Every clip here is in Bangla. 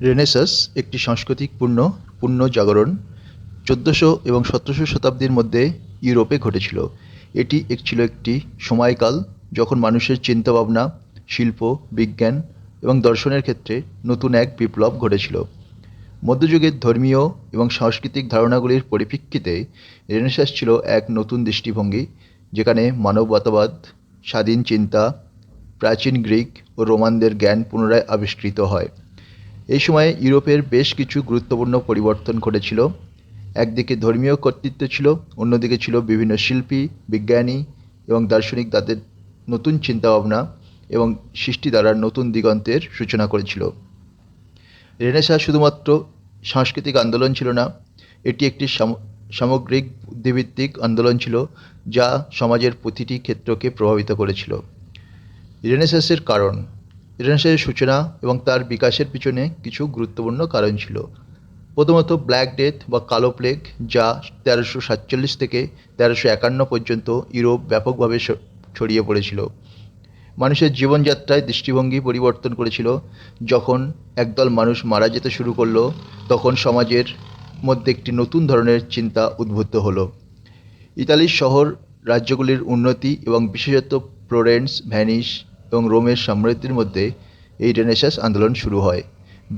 রেনেসাঁস একটি সাংস্কৃতিক পুনর্জাগরণ ১৪০০ এবং ১৭০০ শতাব্দীর মধ্যে ইউরোপে ঘটেছিল। এটি ছিল একটি সময়কাল যখন মানুষের চিন্তাভাবনা, শিল্প, বিজ্ঞান এবং দর্শনের ক্ষেত্রে নতুন এক বিপ্লব ঘটেছিল। মধ্যযুগের ধর্মীয় এবং সাংস্কৃতিক ধারণাগুলির পরিপ্রেক্ষিতে রেনেসাঁস ছিল এক নতুন দৃষ্টিভঙ্গি, যেখানে মানবতাবাদ, স্বাধীন চিন্তা, প্রাচীন গ্রিক ও রোমানদের জ্ঞান পুনরায় আবিষ্কৃত হয়। এই সময়ে ইউরোপের বেশ কিছু গুরুত্বপূর্ণ পরিবর্তন ঘটেছিল। একদিকে ধর্মীয় কর্তৃত্ব ছিল, অন্যদিকে ছিল বিভিন্ন শিল্পী, বিজ্ঞানী এবং দার্শনিক তাদের নতুন চিন্তাভাবনা এবং সৃষ্টি দ্বারা নতুন দিগন্তের সূচনা করেছিল। রেনেসাঁ শুধুমাত্র সাংস্কৃতিক আন্দোলন ছিল না, এটি একটি সামগ্রিক বুদ্ধিভিত্তিক আন্দোলন ছিল যা সমাজের প্রতিটি ক্ষেত্রকে প্রভাবিত করেছিল। রেনেসাঁসের কারণ। রেনেসাঁসের সূচনা এবং তার বিকাশের পিছনে কিছু গুরুত্বপূর্ণ কারণ ছিল। প্রথমত ব্ল্যাক ডেথ বা কালো প্লেগ, যা ১৩৪৭ থেকে ১৩৫১ পর্যন্ত ইউরোপ ব্যাপকভাবে ছড়িয়ে পড়েছিল। মানুষের জীবনযাত্রায় দৃষ্টিভঙ্গি পরিবর্তন করেছিল। যখন একদল মানুষ মারা যেতে শুরু করলো, তখন সমাজের মধ্যে একটি নতুন ধরনের চিন্তা উদ্ভূত হলো। ইতালির শহর রাজ্যগুলির উন্নতি এবং বিশেষত ফ্লোরেন্স, ভেনিস এবং রোমের সমৃদ্ধির মধ্যে এই রেনেসাঁস আন্দোলন শুরু হয়।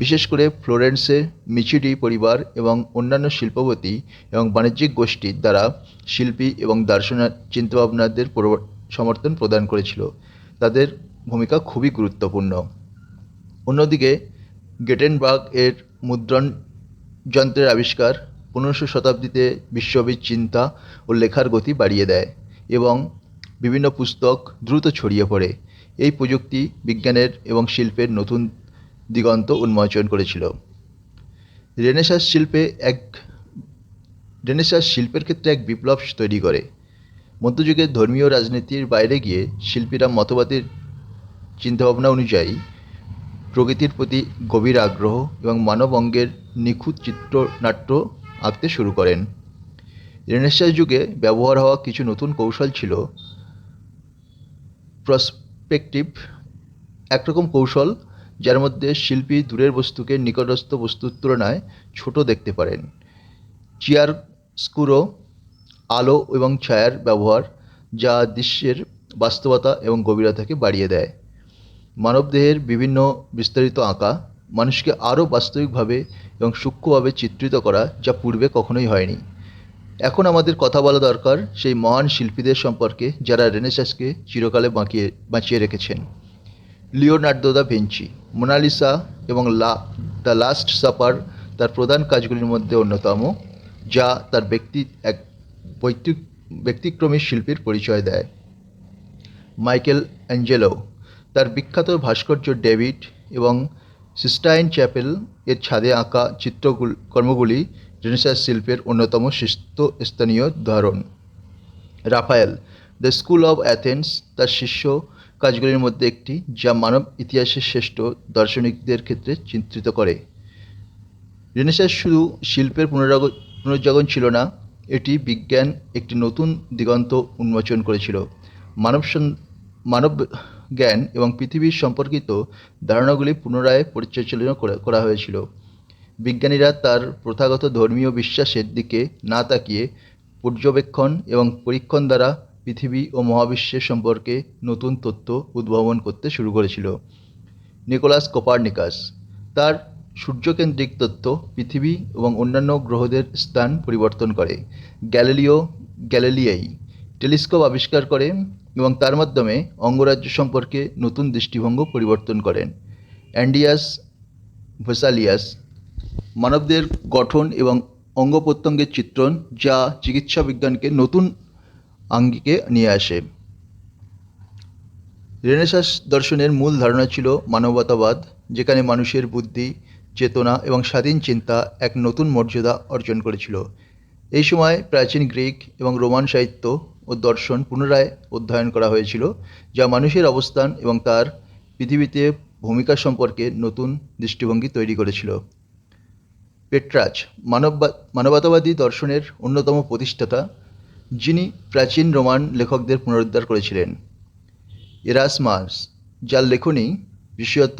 বিশেষ করে ফ্লোরেন্সে মিচিডি পরিবার এবং অন্যান্য শিল্পপতি এবং বাণিজ্যিক গোষ্ঠীর দ্বারা শিল্পী এবং দার্শনিক চিন্তাভাবনাদের সমর্থন প্রদান করেছিল। তাদের ভূমিকা খুবই গুরুত্বপূর্ণ। অন্যদিকে গেটেনবার্গ এর মুদ্রণ যন্ত্রের আবিষ্কার ১৫শ শতাব্দীতে বিশ্বব্যাপী চিন্তা ও লেখার গতি বাড়িয়ে দেয় এবং বিভিন্ন পুস্তক দ্রুত ছড়িয়ে পড়ে। এই প্রযুক্তি বিজ্ঞানের এবং শিল্পের নতুন দিগন্ত উন্মোচন করেছিল। রেনেসাঁস শিল্পের ক্ষেত্রে এক বিপ্লব তৈরি করে। মধ্যযুগের ধর্মীয় রাজনীতির বাইরে গিয়ে শিল্পীরা মতবাদের চিন্তাভাবনা অনুযায়ী প্রকৃতির প্রতি গভীর আগ্রহ এবং মানব অঙ্গের নিখুঁত চিত্রনাট্য আঁকতে শুরু করেন। রেনেসাঁ যুগে ব্যবহার হওয়া কিছু নতুন কৌশল ছিল পার্সপেক্টিভ, একরকম কৌশল যার মধ্যে শিল্পী দূরের বস্তুকে নিকটস্থ বস্তুর তুলনায় ছোট দেখতে পারেন। চিয়ারস্কুরো, আলো এবং ছায়ার ব্যবহার, যা দৃশ্যের বাস্তবতা এবং গভীরতাকে বাড়িয়ে দেয়। মানবদেহের বিভিন্ন বিস্তারিত আঁকা, মানুষকে আরও বাস্তবিকভাবে এবং সূক্ষ্মভাবে চিত্রিত করা, যা পূর্বে কখনোই হয়নি। এখন আমাদের কথা বলা দরকার সেই মহান শিল্পীদের সম্পর্কে যারা রেনেসাঁসকে চিরকালে বাঁচিয়ে রেখেছেন। লিওনার্দো দা ভিঞ্চি, মোনালিসা এবং দ্য লাস্ট সাপার তার প্রধান কাজগুলির মধ্যে অন্যতম, যা তার এক ব্যতিক্রমী শিল্পীর পরিচয় দেয়। মাইকেল অ্যাঞ্জেলো, তার বিখ্যাত ভাস্কর্য ডেভিড এবং সিস্টাইন চ্যাপেল এর ছাদে আঁকা কর্মগুলি রেনেসাঁ শিল্পের অন্যতম শীর্ষস্থানীয় উদাহরণ। Raphael, the school of Athens তার শীর্ষ কাজগুলির মধ্যে একটি, যা মানব ইতিহাসের শ্রেষ্ঠ দার্শনিকদের ক্ষেত্রে চিত্রিত করে। রেনেসাঁ শুধু শিল্পের পুনর্জাগরণ ছিল না, এটি বিজ্ঞান একটি নতুন দিগন্ত উন্মোচন করেছিল। মানব জ্ঞান এবং পৃথিবীর সম্পর্কিত ধারণাগুলি পুনরায় পরিচালনা করা হয়েছিল। বিজ্ঞানীরা তার প্রথাগত ধর্মীয় বিশ্বাসের দিকে না তাকিয়ে পর্যবেক্ষণ এবং পরীক্ষণ দ্বারা পৃথিবী ও মহাবিশ্বের সম্পর্কে নতুন তথ্য উদ্ভাবন করতে শুরু করেছিল। নিকোলাস কোপার্নিকাস, তার সূর্যকেন্দ্রিক তত্ত্ব পৃথিবী এবং অন্যান্য গ্রহদের স্থান পরিবর্তন করে। গ্যালিলিও গ্যালিলিয়াই টেলিস্কোপ আবিষ্কার করেন এবং তার মাধ্যমে অঙ্গরাজ্য সম্পর্কে নতুন দৃষ্টিভঙ্গি পরিবর্তন করেন। অ্যান্ডিয়াস ভেসালিয়াস, মানবদের গঠন এবং অঙ্গ প্রত্যঙ্গের চিত্রণ, যা চিকিৎসা বিজ্ঞানকে নতুন আঙ্গিকে নিয়ে আসে। রেনেসাঁ দর্শনের মূল ধারণা ছিল মানবতাবাদ, যেখানে মানুষের বুদ্ধি, চেতনা এবং স্বাধীন চিন্তা এক নতুন মর্যাদা অর্জন করেছিল। এই সময় প্রাচীন গ্রিক এবং রোমান সাহিত্য ও দর্শন পুনরায় অধ্যয়ন করা হয়েছিল, যা মানুষের অবস্থান এবং তার পৃথিবীতে ভূমিকা সম্পর্কে নতুন দৃষ্টিভঙ্গি তৈরি করেছিল। পেট্রাচ, মানবতাবাদী দর্শনের অন্যতম প্রতিষ্ঠাতা, যিনি প্রাচীন রোমান লেখকদের পুনরুদ্ধার করেছিলেন। এরাসমাস, যার লেখনী বিশেষত